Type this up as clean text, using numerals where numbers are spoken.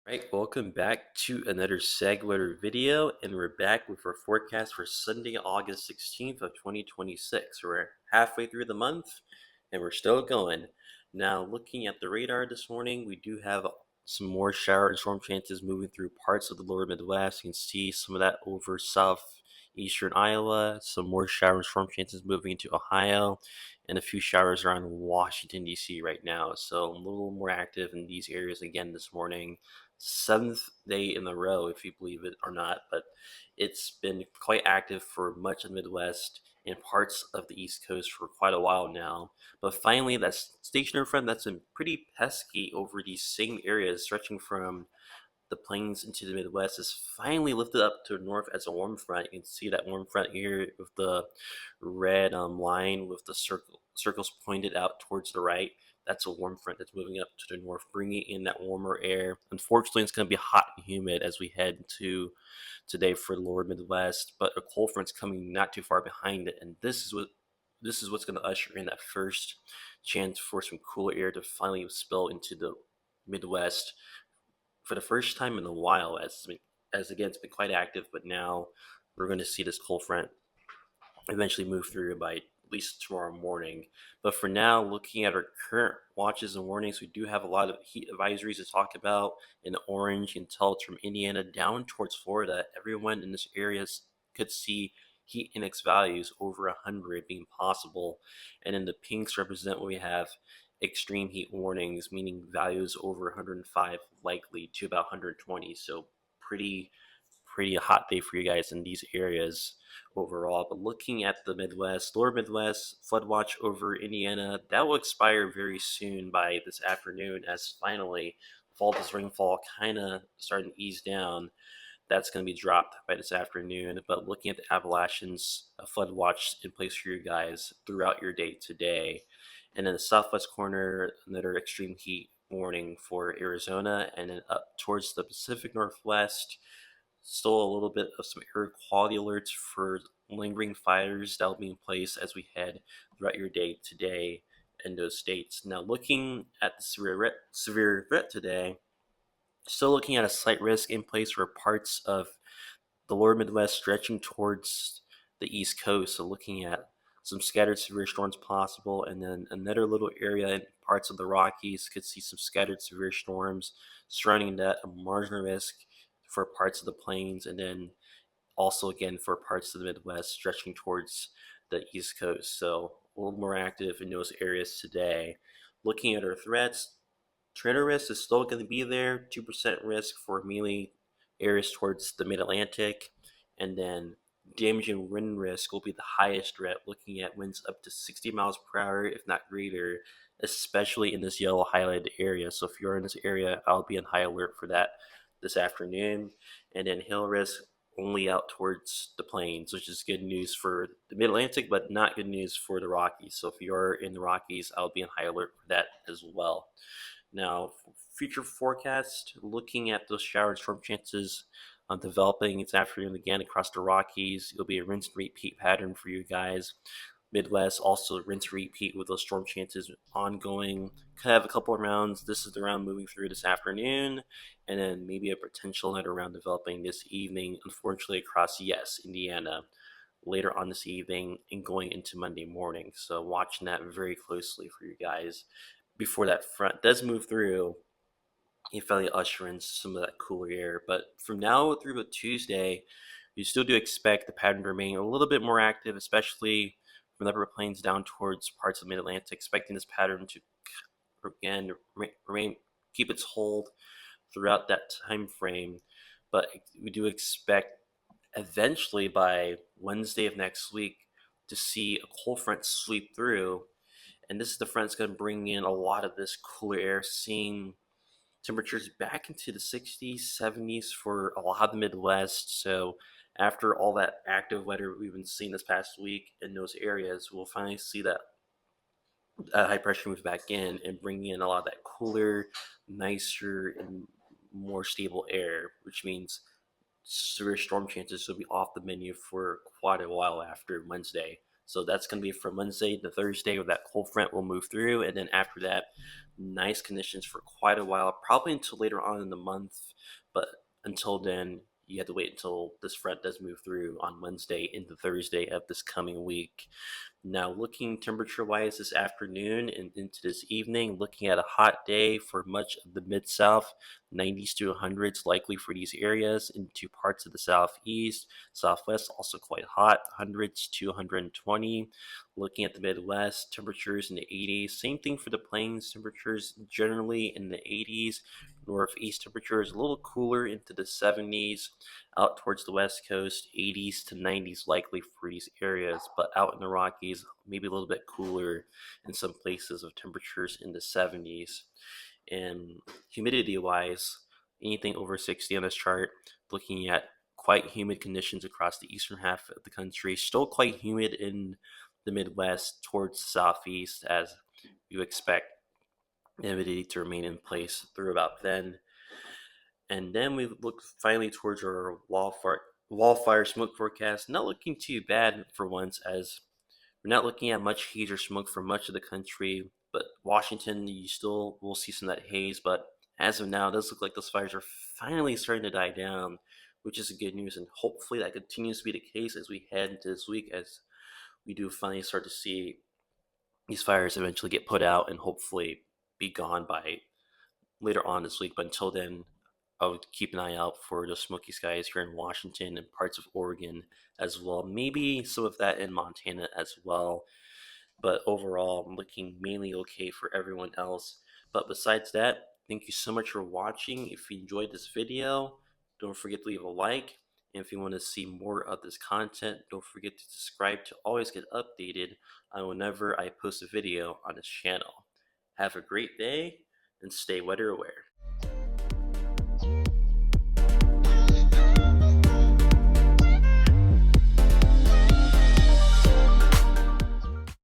Right, welcome back to another SegWeather video, and we're back with our forecast for Sunday, August 16th of 2026. We're halfway through the month, and we're still going. Now, looking at the radar this morning, we do have some more shower and storm chances moving through parts of the lower Midwest. You can see some of that over southeastern Iowa, some more shower and storm chances moving into Ohio, and a few showers around Washington, D.C. right now. So a little more active in these areas again this morning. Seventh day in a row, if you believe it or not, but it's been quite active for much of the Midwest and parts of the East Coast for quite a while now. But finally, that stationary front that's been pretty pesky over these same areas, stretching from the plains into the Midwest, is finally lifted up to the north as a warm front. You can see that warm front here with the red line with the circles pointed out towards the right. That's a warm front that's moving up to the north, bringing in that warmer air. Unfortunately, it's going to be hot and humid as we head into today for the lower Midwest, but a cold front's coming not too far behind it, and this is what's going to usher in that first chance for some cooler air to finally spill into the Midwest for the first time in a while. As again, it's been quite active, but now we're going to see this cold front eventually move through by at least tomorrow morning. But for now, looking at our current watches and warnings, we do have a lot of heat advisories to talk about. In orange, you can tell it's from Indiana down towards Florida. Everyone in this area could see heat index values over 100 being possible. And in the pinks represent what we have extreme heat warnings, meaning values over 105 likely to about 120. So pretty hot day for you guys in these areas overall. But looking at the Midwest, lower Midwest, flood watch over Indiana, that will expire very soon by this afternoon as finally fall this rainfall kind of starting to ease down. That's going to be dropped by this afternoon. But looking at the Appalachians, a flood watch in place for you guys throughout your day today. And in the southwest corner, another extreme heat warning for Arizona, and then up towards the Pacific Northwest, still a little bit of some air quality alerts for lingering fires that will be in place as we head throughout your day today in those states. Now, looking at the severe threat today, still looking at a slight risk in place for parts of the lower Midwest stretching towards the East Coast. So, looking at some scattered severe storms possible, and then another little area in parts of the Rockies could see some scattered severe storms surrounding that, a marginal risk for parts of the plains, and then also again for parts of the Midwest stretching towards the East Coast. So a little more active in those areas today. Looking at our threats, tornado risk is still going to be there, 2% risk for mainly areas towards the mid-Atlantic, and then damaging wind risk will be the highest threat, looking at winds up to 60 miles per hour, if not greater, especially in this yellow highlighted area. So if you're in this area, I'll be on high alert for that this afternoon. And then hail risk only out towards the plains, which is good news for the mid-Atlantic, but not good news for the Rockies. So if you're in the Rockies, I'll be on high alert for that as well. Now, future forecast, looking at those shower and storm chances developing this afternoon again across the Rockies. It'll be a rinse and repeat pattern for you guys. Midwest also rinse and repeat with those storm chances ongoing. Could have a couple of rounds. This is the round moving through this afternoon, and then maybe a potential another round developing this evening. Unfortunately, across Indiana later on this evening and going into Monday morning. So watching that very closely for you guys before that front does move through and finally usher in some of that cooler air. But from now through to Tuesday, you still do expect the pattern to remain a little bit more active, especially from the upper plains down towards parts of the mid-Atlantic, expecting this pattern to again remain keep its hold throughout that time frame. But we do expect eventually by Wednesday of next week to see a cold front sweep through, and this is the front that's going to bring in a lot of this cooler air, seeing temperatures back into the 60s, 70s for a lot of the Midwest. So after all that active weather we've been seeing this past week in those areas, we'll finally see that high pressure move back in and bring in a lot of that cooler, nicer, and more stable air, which means severe storm chances will be off the menu for quite a while after Wednesday. So that's going to be from Wednesday to Thursday, where that cold front will move through. And then after that, nice conditions for quite a while, probably until later on in the month. But until then, you have to wait until this front does move through on Wednesday into Thursday of this coming week. Now, looking temperature wise this afternoon and into this evening, looking at a hot day for much of the mid south, 90s to 100s likely for these areas, into parts of the southeast, southwest, also quite hot, 100s to 120. Looking at the Midwest, temperatures in the 80s. Same thing for the plains, temperatures generally in the 80s. Northeast temperatures a little cooler into the 70s. Out towards the west coast, 80s to 90s likely for these areas, but out in the Rockies, maybe a little bit cooler in some places with temperatures in the 70s. And humidity wise, anything over 60 on this chart, looking at quite humid conditions across the eastern half of the country, still quite humid in the Midwest towards the southeast, as you expect humidity to remain in place through about then. And then we look finally towards our wildfire smoke forecast. Not looking too bad for once, as we're not looking at much haze or smoke for much of the country. But Washington, you still will see some of that haze. But as of now, it does look like those fires are finally starting to die down, which is good news. And hopefully that continues to be the case as we head into this week, as we do finally start to see these fires eventually get put out and hopefully be gone by later on this week. But until then, I would keep an eye out for the smoky skies here in Washington and parts of Oregon as well. Maybe some of that in Montana as well. But overall, I'm looking mainly okay for everyone else. But besides that, thank you so much for watching. If you enjoyed this video, don't forget to leave a like. And if you want to see more of this content, don't forget to subscribe to always get updated on whenever I post a video on this channel. Have a great day and stay weather aware.